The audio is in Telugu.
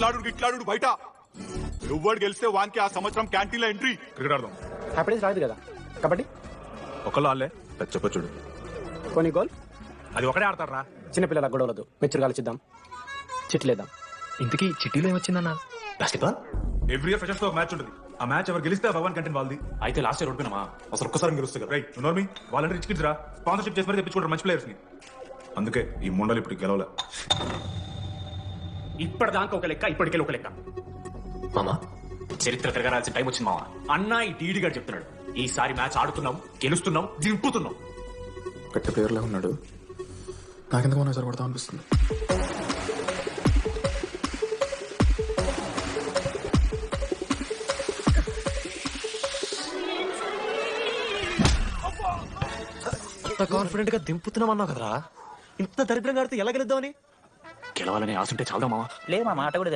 ఇట్లాడు బయట ఎవ్వడు గెలిస్తే వానికి ఆ సంవత్సరం క్యాంటీన్ లో ఎంట్రీ. క్రికెట్ ఆడదాం. హ్యాపీనెస్ రాదు కదా. కబడ్డీ ఒకళ్ళు ఆడలే చెప్పొచ్చుడు. కొన్ని గోల్ అది ఒకటే ఆడతారా. చిన్నపిల్లల గొడవలదు మెచ్చురు ఆలోచిద్దాం. చిట్లేద్దాం. ఇంతకీ చిట్టీలో ఏమొచ్చిందన్న? బాస్కెట్బాల్. ఎవ్రీ ఇయర్ ఫ్రెషర్స్ తో ఒక మ్యాచ్ ఉంటుంది. ఆ మ్యాచ్ ఎవరు గెలిస్తే భగవాన్ కంటెంట్ వాళ్ళది. అయితే లాస్ట్ ఇయర్ ఓడిపోయినామా? అసలు ఒక్కసారి గెలుస్తుంది. రైట్ నోర్మి వాళ్ళంటే రిచ్ కిడ్స్ రా. స్పాన్సర్షిప్ చేసి మరి తెప్పించుకుంటారు మంచి ప్లేయర్స్ ని. అందుకే ఈ ముండలు ఇప్పుడు గెలవలే. ఇప్పటిదాకా ఒక లెక్క, ఇప్పటికే ఒక లెక్క. మామా చరిత్ర తిరగరాల్సిన టైం వచ్చింది మామా. అన్న ఈ టీడీ గారు చెప్తున్నాడు, ఈసారి మ్యాచ్ ఆడుతున్నాం, గెలుస్తున్నాం, దింపుతున్నాం. కట్ట పేరులో ఉన్నాడు. నాకెందుకు మనం సరిపడతాం అనిపిస్తుంది. ఇంత కాన్ఫిడెంట్ గా దింపుతున్నాం అన్నావు కదరా. ఇంత దరిద్రంగా ఆడితే ఎలా గెలుద్దామని. గెలవాలని ఆశ ఉంటే చాలదా మావా? లేదు మా మాట కూడా తెలియదు.